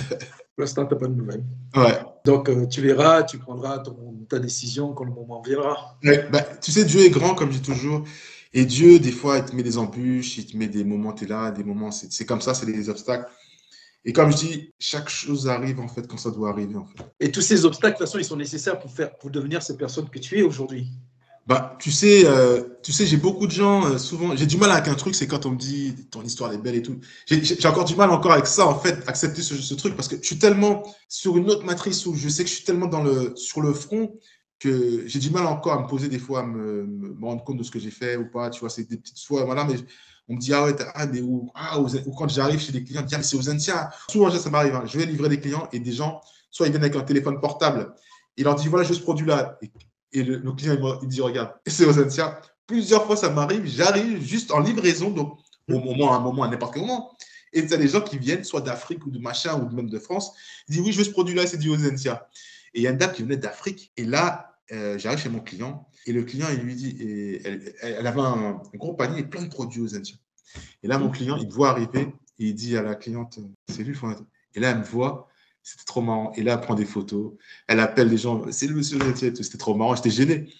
l'instant, tu n'as pas de nouvelles. Ouais. Donc, tu verras, tu prendras ta décision quand le moment viendra. Ouais, bah, tu sais, Dieu est grand, comme je dis toujours. Et Dieu, des fois, il te met des embûches, il te met des moments, tu es là, des moments, c'est comme ça, c'est des obstacles. Et comme je dis, chaque chose arrive, en fait, quand ça doit arriver, en fait. Et tous ces obstacles, de toute façon, ils sont nécessaires pour devenir cette personne que tu es aujourd'hui. Bah, tu sais, j'ai beaucoup de gens, souvent, j'ai du mal avec un truc, c'est quand on me dit ton histoire est belle et tout. J'ai encore du mal encore avec ça, en fait, accepter ce truc, parce que je suis tellement sur une autre matrice où je sais que je suis tellement sur le front que j'ai du mal encore à me poser des fois, à me rendre compte de ce que j'ai fait ou pas. Tu vois, c'est des petites fois, voilà, mais on me dit, ah ouais, mais ou quand j'arrive chez des clients, mais c'est Ozentia. Souvent, ça m'arrive, hein, je vais livrer des clients et des gens, soit ils viennent avec un téléphone portable, et leur dit, voilà, j'ai ce produit-là. Et le client, il dit, regarde, c'est Ozentia. Plusieurs fois, ça m'arrive, j'arrive juste en livraison, donc à un moment, à n'importe quel moment. Et tu as des gens qui viennent, soit d'Afrique ou de machin, ou même de France, ils disent, oui, je veux ce produit-là, c'est du Ozentia. Et il y a une dame qui venait d'Afrique, et là, j'arrive chez mon client, et le client, il lui dit, elle avait un gros panier et plein de produits Ozentia. Et là, mon client, il me voit arriver, et il dit à la cliente, c'est lui, et là, elle me voit. C'était trop marrant. Et là, elle prend des photos. Elle appelle les gens. C'est le monsieur Ozentia. C'était trop marrant. J'étais gêné.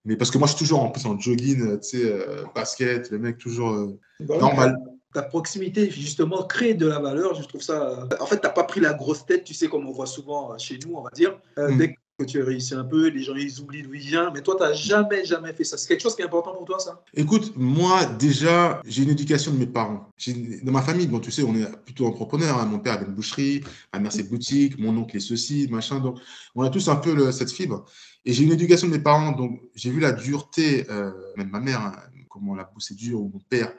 Mais parce que moi, je suis toujours en plus en jogging, tu sais, basket, le mec toujours normal. Ta proximité, justement, crée de la valeur. Je trouve ça. En fait, tu n'as pas pris la grosse tête, tu sais, comme on voit souvent chez nous, on va dire. Dès que tu as réussi un peu, les gens, ils oublient d'où il vient. Mais toi, tu n'as jamais fait ça. C'est quelque chose qui est important pour toi, ça? Écoute, moi, déjà, j'ai une éducation de mes parents. Dans ma famille, bon, tu sais, on est plutôt entrepreneurs. Hein. Mon père avait une boucherie, ma mère, c'est boutique, mon oncle est ceci, machin. Donc, on a tous un peu cette fibre. Et j'ai une éducation de mes parents. Donc, j'ai vu la dureté, même ma mère, hein, comment la bouffe, c'est dur, ou mon père.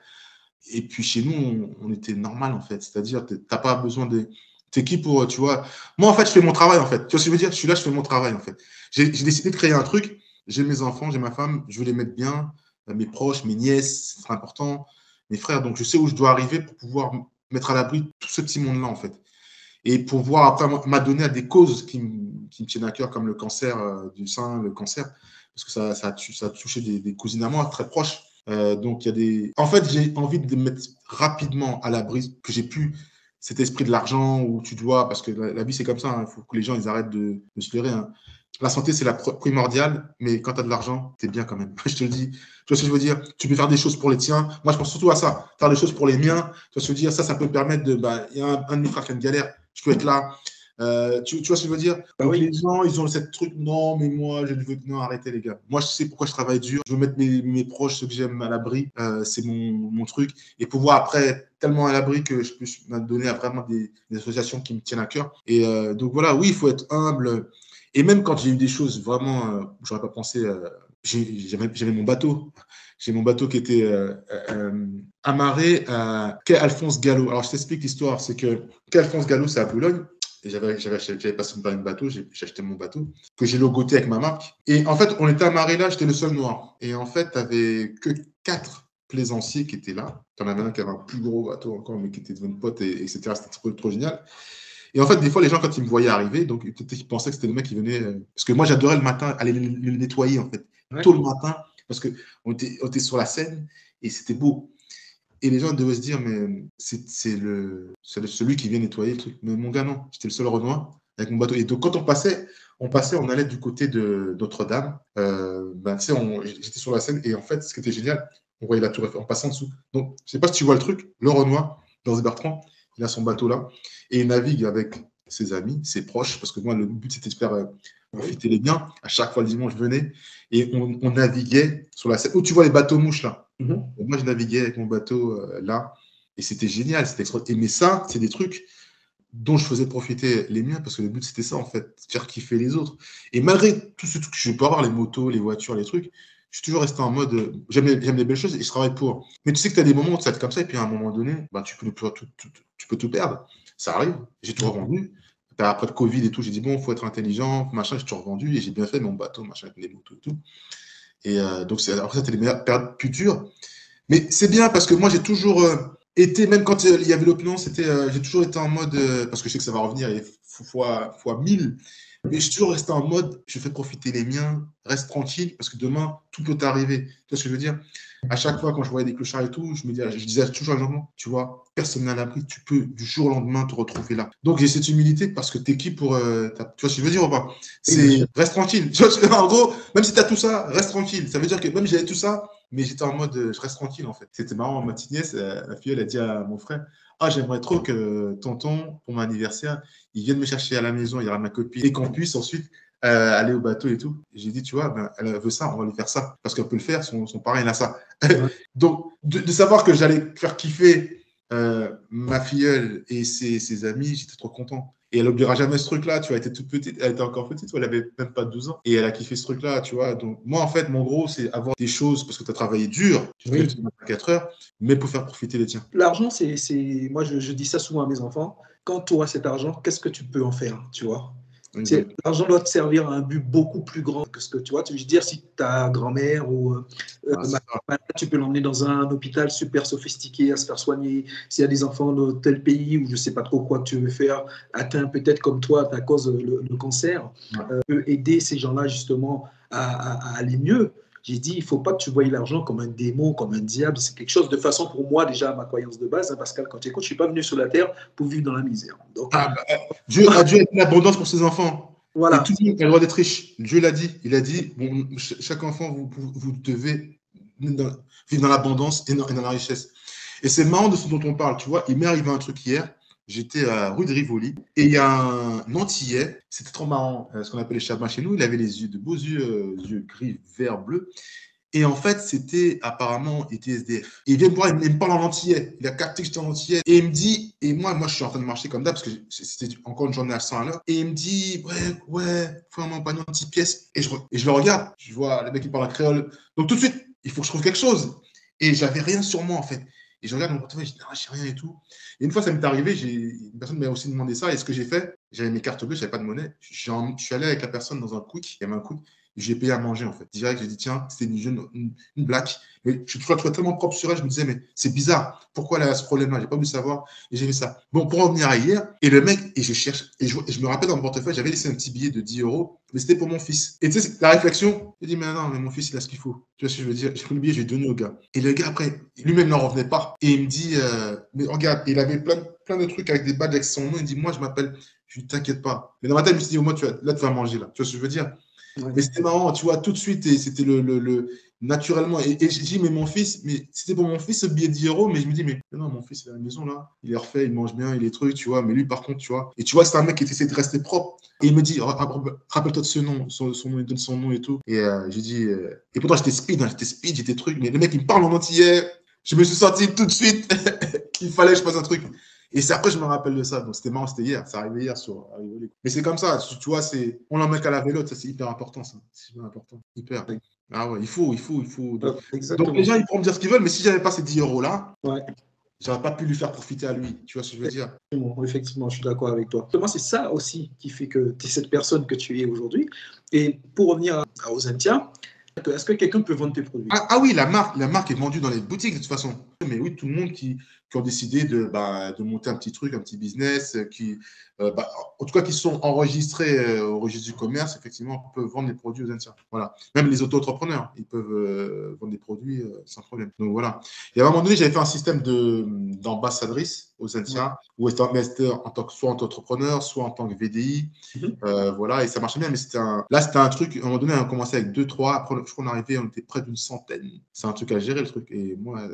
Et puis, chez nous, on était normal, en fait. C'est-à-dire, tu n'as pas besoin de... T'es qui pour, tu vois. Moi, en fait, je fais mon travail, en fait. Tu vois ce que je veux dire? Je suis là, je fais mon travail, en fait. J'ai décidé de créer un truc. J'ai mes enfants, j'ai ma femme, je veux les mettre bien. Mes proches, mes nièces, c'est important. Mes frères. Donc, je sais où je dois arriver pour pouvoir mettre à l'abri tout ce petit monde-là, en fait. Et pouvoir après m'adonner à des causes qui me tiennent à cœur, comme le cancer du sein, le cancer. Parce que ça a touché des cousines à moi, très proches. Donc, il y a des... En fait, j'ai envie de mettre rapidement à l'abri, que j'ai pu... cet esprit de l'argent où tu dois, parce que la vie c'est comme ça, il faut que les gens ils arrêtent de se leurrer. Hein. La santé c'est la primordiale, mais quand tu as de l'argent, tu es bien quand même. Je te le dis. Tu vois ce que je veux dire? Tu peux faire des choses pour les tiens. Moi je pense surtout à ça, faire des choses pour les miens. Tu vois ce que je veux dire? Ça peut permettre de. Il y a un de mes frères qui a une galère, je peux être là. Tu vois ce que je veux dire? Bah Donc oui. les gens, ils ont cette truc, non, mais moi, je ne veux... Non, arrêtez les gars. Moi, je sais pourquoi je travaille dur. Je veux mettre mes proches, ceux que j'aime à l'abri. C'est mon truc. Et pouvoir après être tellement à l'abri que je peux me donner à vraiment des associations qui me tiennent à cœur. Et donc voilà, oui, il faut être humble. Et même quand j'ai eu des choses vraiment, j'aurais pas pensé, j'avais mon bateau. J'ai mon bateau qui était amarré à quai Alphonse Gallo. Alors, je t'explique l'histoire. C'est que quai Alphonse Gallo, c'est à Boulogne. Et j'avais passé par une bateau, j'ai acheté mon bateau, que j'ai logoté avec ma marque. Et en fait, on était amarré là, j'étais le seul noir. Et en fait, tu n'avais que 4 plaisanciers qui étaient là. Tu en avais un qui avait un plus gros bateau encore, mais qui était devenu pote, etc. C'était trop génial. Et en fait, des fois, les gens, quand ils me voyaient arriver, donc ils pensaient que c'était le mec qui venait. Parce que moi, j'adorais le matin aller le nettoyer, en fait. Ouais. Tôt le matin, parce qu'on était sur la Seine et c'était beau. Et les gens devaient se dire, mais c'est celui qui vient nettoyer le truc. Mais mon gars, non, j'étais le seul Renoir avec mon bateau. Et donc, quand on allait du côté de Notre-Dame. Ben, tu sais, j'étais sur la Seine et en fait, ce qui était génial, on voyait la tour Eiffel en passant dessous. Donc, je ne sais pas si tu vois le truc, le Renoir, Georges Bertrand, il a son bateau là et il navigue avec ses amis, ses proches, parce que moi, le but, c'était de faire profiter les biens. À chaque fois, le dimanche, je venais et on naviguait sur la Seine. Où tu vois les bateaux mouches là. Moi, je naviguais avec mon bateau là et c'était génial, c'était extraordinaire. Mais ça, c'est des trucs dont je faisais profiter les miens parce que le but, c'était ça en fait, faire kiffer les autres. Et malgré tout ce truc que je peux avoir, les motos, les voitures, les trucs, je suis toujours resté en mode j'aime les belles choses et je travaille pour. Mais tu sais que tu as des moments où ça va être comme ça et puis à un moment donné, bah, tu peux tout perdre. Ça arrive, j'ai tout revendu. Après le Covid et tout, j'ai dit bon, il faut être intelligent, machin, j'ai tout revendu et j'ai bien fait mon bateau, machin, avec les motos et tout. Et donc, après, c'était les meilleures périodes plus dures. Mais c'est bien parce que moi, j'ai toujours été, même quand il y avait l'opinion, j'ai toujours été en mode, parce que je sais que ça va revenir et fois 1000, mais je suis toujours resté en mode, je fais profiter les miens, reste tranquille, parce que demain, tout peut t'arriver. Tu vois ce que je veux dire? À chaque fois, quand je voyais des clochards et tout, je disais toujours à gens, tu vois, personne n'est à l'abri, tu peux du jour au lendemain te retrouver là. Donc, j'ai cette humilité parce que t'es qui pour. Tu vois ce que je veux dire ou pas? Reste tranquille. Tu vois, en gros, même si tu as tout ça, reste tranquille. Ça veut dire que même si j'avais tout ça, mais j'étais en mode, je reste tranquille en fait. C'était marrant, ma petite nièce, la fille, elle a dit à mon frère, ah, j'aimerais trop que tonton, pour mon anniversaire, il vienne me chercher à la maison, il y aura ma copine, et qu'on puisse ensuite aller au bateau et tout. J'ai dit, tu vois, ben, elle veut ça, on va lui faire ça. Parce qu'elle peut le faire, son parrain, il a ça. Donc, de savoir que j'allais faire kiffer ma filleule et ses amis, j'étais trop content. Et elle n'oubliera jamais ce truc-là, tu vois, elle était toute petite, elle était encore petite, elle avait même pas 12 ans, et elle a kiffé ce truc-là, tu vois. Donc, moi, en fait, mon gros, c'est avoir des choses, parce que tu as travaillé dur, tu te lèves 4 heures, mais pour faire profiter les tiens. L'argent, moi, je dis ça souvent à mes enfants, quand tu auras cet argent, qu'est-ce que tu peux en faire, tu vois? L'argent doit te servir à un but beaucoup plus grand que ce que tu vois. Je veux dire, si ta grand-mère ou tu peux l'emmener dans un hôpital super sophistiqué à se faire soigner. S'il y a des enfants de tel pays où je ne sais pas trop quoi tu veux faire, atteint peut-être comme toi à cause le cancer, peut aider ces gens-là justement à aller mieux. J'ai dit, il ne faut pas que tu voyes l'argent comme un démon, comme un diable. C'est quelque chose de façon, pour moi, déjà, ma croyance de base, hein, Pascal, quand tu écoutes, je ne suis pas venu sur la terre pour vivre dans la misère. Donc, Dieu a une abondance pour ses enfants. Voilà. Et tout le monde a le droit d'être riche. Dieu l'a dit. Il a dit, bon, chaque enfant, vous devez vivre dans l'abondance et dans la richesse. Et c'est marrant de ce dont on parle. Tu vois, il m'est arrivé un truc hier. J'étais à rue de Rivoli et il y a un Antillais, c'était trop marrant, ce qu'on appelle les chabins chez nous, il avait les yeux, de beaux yeux gris, vert, bleu. Et en fait, apparemment, il était SDF. Et il vient me voir, il me parle en antillais. Il a capté que j'étais en antillais. Et il me dit, et moi, je suis en train de marcher comme d'hab, parce que c'était encore une journée à 100 à l'heure. Et il me dit, ouais, faut un panier en 10 pièces. Et je le regarde, je vois le mec qui parle en créole. Donc tout de suite, il faut que je trouve quelque chose. Et j'avais rien sur moi, en fait. Et je regarde mon portefeuille, je dis, non, j'ai rien et tout. Et une fois, ça m'est arrivé, une personne m'a aussi demandé ça. Et ce que j'ai fait, j'avais mes cartes bleues, j'avais pas de monnaie. Je suis allé avec la personne dans un quick, il y avait un quick. J'ai payé à manger en fait. Direct, j'ai dit tiens, c'était une blague. Mais je trouvais tellement propre sur elle, je me disais, mais c'est bizarre. Pourquoi elle a ce problème-là? J'ai pas voulu savoir. Et j'ai fait ça. Bon, pour revenir à hier, et le mec, et je cherche, et je me rappelle dans mon portefeuille, j'avais laissé un petit billet de 10 euros, mais c'était pour mon fils. Et tu sais, la réflexion, j'ai dit, mais non, mais mon fils, il a ce qu'il faut. Tu vois ce que je veux dire? J'ai pris le billet, je l'ai donné au gars. Et le gars, après, lui-même n'en revenait pas. Et il me dit, mais regarde, il avait plein de trucs avec des badges avec son nom. Il dit, moi, je m'appelle, je dis, t'inquiète pas. Mais dans ma tête, je me suis dit, au moins, là, tu vas manger là. Tu vois ce que je veux dire? Ouais. Mais c'était marrant, tu vois, tout de suite, et c'était naturellement. Et je dis, mais mon fils, mais c'était pour mon fils ce billet de 10 euros, mais je me dis, mais non, mon fils, il est à la maison là, il est refait, il mange bien, il est truc, tu vois. Mais lui, par contre, tu vois. Et tu vois, c'est un mec qui essaie de rester propre. Et il me dit, rappelle-toi de ce nom, son nom, il donne son nom et tout. Et j'ai dit, et pourtant, j'étais speed, j'étais truc, mais le mec, il me parle en antillais. Je me suis senti tout de suite qu'il fallait que je fasse un truc. Et c'est après, je me rappelle de ça. Donc, c'était marrant, c'était hier. Ça arrivait hier sur à rigoler. Mais c'est comme ça, tu vois, on l'emmène qu'à la vélo, ça, c'est hyper important, ça. C'est hyper important. Hyper. Ah ouais, il faut. Donc, les gens, ils pourront me dire ce qu'ils veulent, mais si j'avais pas ces 10 euros-là, j'aurais pas pu lui faire profiter à lui. Tu vois ce que je veux dire? Effectivement, je suis d'accord avec toi. Moi, c'est ça aussi qui fait que tu es cette personne que tu es aujourd'hui. Et pour revenir à Ozentia, est-ce que quelqu'un peut vendre tes produits? Oui, la marque est vendue dans les boutiques de toute façon. Mais oui, tout le monde qui ont décidé de monter un petit truc, un petit business, en tout cas qui sont enregistrés au registre du commerce, effectivement, peuvent vendre des produits aux Zentia. Voilà. Même les auto-entrepreneurs, ils peuvent vendre des produits sans problème. Donc voilà. Et à un moment donné, j'avais fait un système d'ambassadrice aux Zentia, où j'étais soit en tant qu'entrepreneur, soit en tant que VDI. Voilà, et ça marchait bien, mais c'était un truc, à un moment donné, on commençait avec 2, 3, après, je crois qu'on arrivait, on était près d'une centaine. C'est un truc à gérer, le truc. Et moi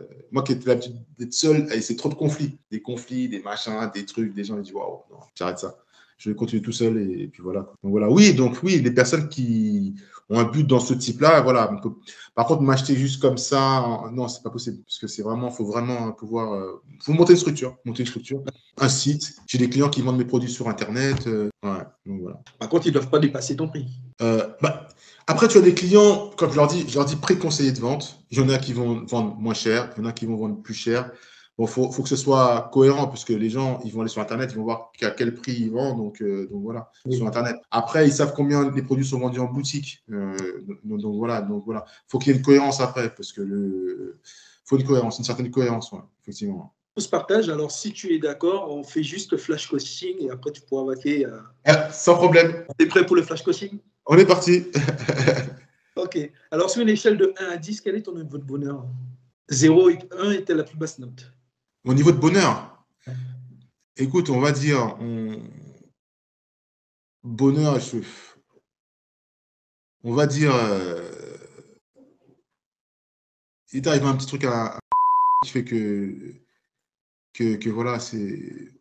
qui étais l'habitude d'être seul, c'est trop de conflits. Des conflits, des machins, des trucs, des gens, ils disent, waouh, non, j'arrête ça. Je vais continuer tout seul, et puis voilà. Donc voilà, oui, les personnes qui ont un but dans ce type-là, voilà. Par contre, m'acheter juste comme ça, non, c'est pas possible, parce que faut vraiment pouvoir, faut monter une structure, un site. J'ai des clients qui vendent mes produits sur Internet, donc voilà. Par contre, ils ne doivent pas dépasser ton prix. Après, tu as des clients, comme je leur dis préconseillés de vente. Il y en a qui vont vendre moins cher, il y en a qui vont vendre plus cher. Bon, faut que ce soit cohérent, parce que les gens, ils vont aller sur Internet, ils vont voir à quel prix ils vendent, donc voilà, sur Internet. Après, ils savent combien les produits sont vendus en boutique. Donc voilà. Faut qu'il y ait une cohérence après, parce que faut une certaine cohérence, effectivement. On se partage. Alors, si tu es d'accord, on fait juste le flash coaching et après, tu pourras vaquer. Sans problème. Tu es prêt pour le flash coaching? On est parti. Ok. Alors, sur une échelle de 1 à 10, quel est ton niveau de bonheur? 0 et 1 était la plus basse note. Mon niveau de bonheur? Écoute, on va dire bonheur, on va dire il t'arrive un petit truc qui fait que voilà, c'est,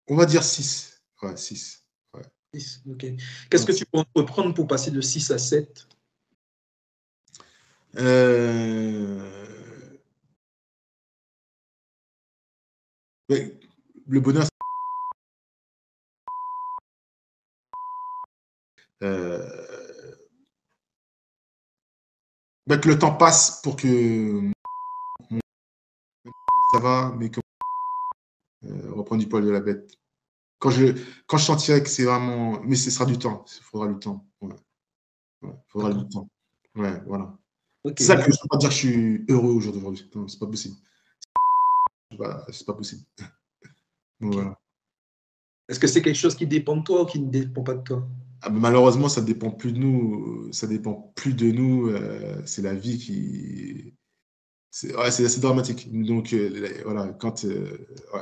on va dire 6. Ouais, 6. Ouais. 6, ok. Qu'est-ce que tu peux reprendre pour passer de 6 à 7? Le bonheur, que le temps passe pour que ça va, mais que reprendre du poil de la bête. Quand je sentirai que c'est vraiment, mais ce sera du temps, il faudra du temps. Ouais, faudra du temps. Ouais, voilà. Okay, c'est ça que je ne peux pas dire que je suis heureux aujourd'hui. Non, c'est pas possible. C'est pas possible. Donc, okay. Voilà. Est-ce que c'est quelque chose qui dépend de toi ou qui ne dépend pas de toi? Malheureusement, ça ne dépend plus de nous. Ça dépend plus de nous. C'est la vie qui. C'est assez dramatique. Donc, voilà, quand. Ouais.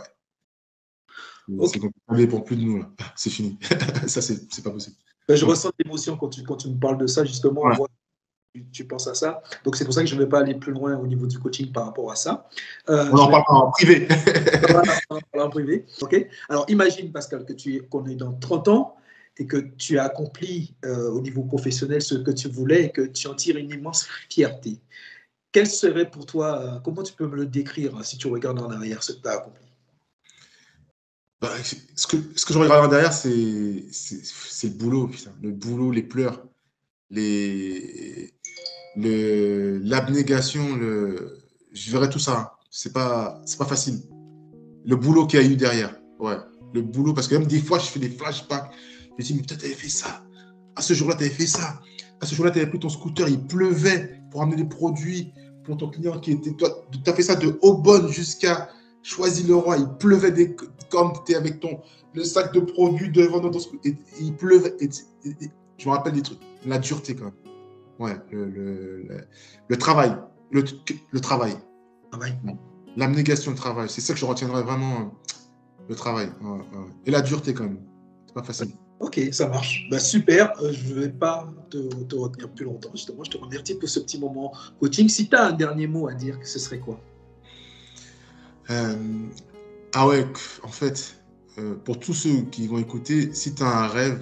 Okay. Ça ne dépend plus de nous. C'est fini. Ça, c'est pas possible. Je ressens l'émotion quand tu me parles de ça, justement. Ouais. Tu penses à ça. Donc, c'est pour ça que je ne vais pas aller plus loin au niveau du coaching par rapport à ça. On en parle en privé. On en parle en privé. OK. Alors, imagine, Pascal, qu'on est dans 30 ans et que tu as accompli au niveau professionnel ce que tu voulais et que tu en tires une immense fierté. Quel serait pour toi, comment tu peux me le décrire si tu regardes en arrière ce que tu as accompli? Ce que je regarde en derrière, c'est le boulot, putain. Le boulot, les pleurs, l'abnégation, je verrai tout ça. C'est pas facile. Le boulot qu'il y a eu derrière. Ouais. Le boulot, parce que même des fois, je fais des flashbacks. Je me dis, mais putain, t'avais fait ça. À ce jour-là, t'avais fait ça. À ce jour-là, t'avais pris ton scooter, il pleuvait pour amener des produits pour ton client qui était. Toi, t'as fait ça de Aubonne jusqu'à Choisy-le-Roi. Il pleuvait comme tu es avec le sac de produits devant ton scooter. Il pleuvait. Je me rappelle des trucs. La dureté, quand même. Ouais, le travail. Le travail. L'abnégation, le travail. C'est ça que je retiendrai vraiment. Le travail. Ouais. Et la dureté, quand même. C'est pas facile. Ok, ça marche. Bah, super. Je ne vais pas te retenir plus longtemps. Justement, je te remercie pour ce petit moment coaching. Si tu as un dernier mot à dire, ce serait quoi? Ah ouais, en fait, pour tous ceux qui vont écouter, si tu as un rêve,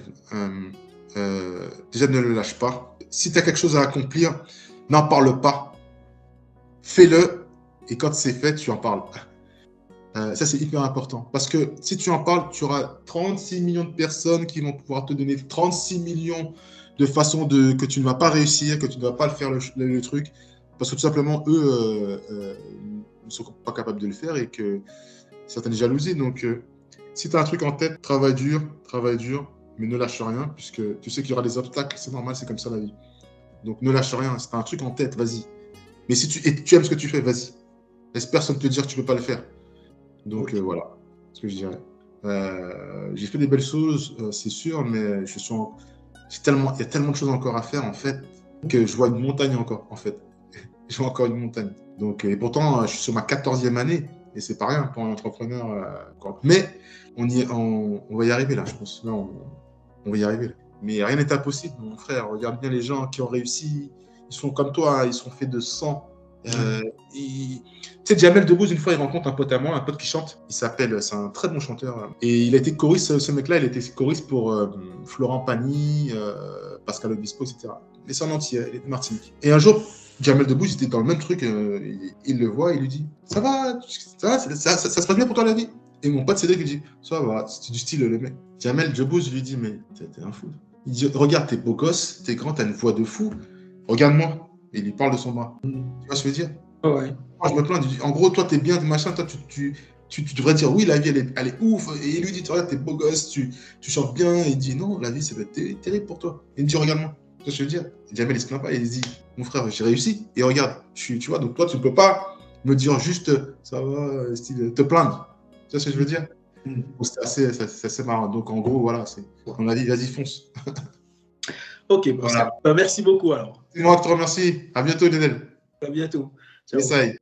déjà ne le lâche pas. Si tu as quelque chose à accomplir, n'en parle pas. Fais-le et quand c'est fait, tu en parles. Ça, c'est hyper important. Parce que si tu en parles, tu auras 36 millions de personnes qui vont pouvoir te donner 36 millions de façons que tu ne vas pas réussir, que tu ne vas pas faire le truc. Parce que tout simplement, eux ne sont pas capables de le faire et que certaines jalousies. Donc, si tu as un truc en tête, travaille dur, mais ne lâche rien, puisque tu sais qu'il y aura des obstacles, c'est normal, c'est comme ça la vie. Donc, ne lâche rien. Si tu as un truc en tête, vas-y. Mais si tu aimes ce que tu fais, vas-y. Laisse personne te dire que tu ne peux pas le faire. Donc voilà ce que je dirais. J'ai fait des belles choses, c'est sûr, mais il y a tellement de choses encore à faire en fait que je vois une montagne encore en fait. Je vois encore une montagne. Donc, et pourtant, je suis sur ma 14e année et c'est pas rien pour un entrepreneur. Mais on va y arriver là, je pense. Là, on va y arriver. Là. Mais rien n'est impossible, mon frère. Regarde bien les gens qui ont réussi. Ils sont comme toi, ils sont faits de sang. Tu sais, Jamel Debbouze, une fois, il rencontre un pote à moi, un pote qui chante. C'est un très bon chanteur. Et il a été choriste, ce mec-là, il a été choriste pour Florent Pagny, Pascal Obispo, etc. Mais c'est en entier, il est de Martinique. Et un jour, Jamel Debbouze était dans le même truc. Il le voit, il lui dit ça va, ça se passe bien pour toi la vie? Et mon pote Cédric lui dit ça va, c'est du style le mec. Jamel Debbouze lui dit mais t'es un fou. Il dit regarde, t'es beau gosse, t'es grand, t'as une voix de fou. Regarde-moi. Et il lui parle de son bras. Tu vois ce que je veux dire? Ouais. Moi, je me plains. En gros, toi, t'es bien, machin. Toi, tu devrais dire oui, la vie, elle est ouf. Et il lui dit regarde, t'es beau gosse, tu chantes bien. Et il dit non, la vie, ça va être terrible pour toi. Et il me dit regarde-moi. Tu vois ce que je veux dire? Et Jamel, il se plaint pas. Il dit mon frère, j'ai réussi. Et regarde, tu vois, donc toi, tu ne peux pas me dire juste ça va, style, te plaindre. Tu vois ce que je veux dire? Donc, c'est assez marrant. Donc, en gros, voilà, on a dit vas-y, fonce. Ok, Pascal. Voilà. Merci beaucoup alors. C'est moi qui te remercie. À bientôt, Lionel. À bientôt. Ciao. Essaye.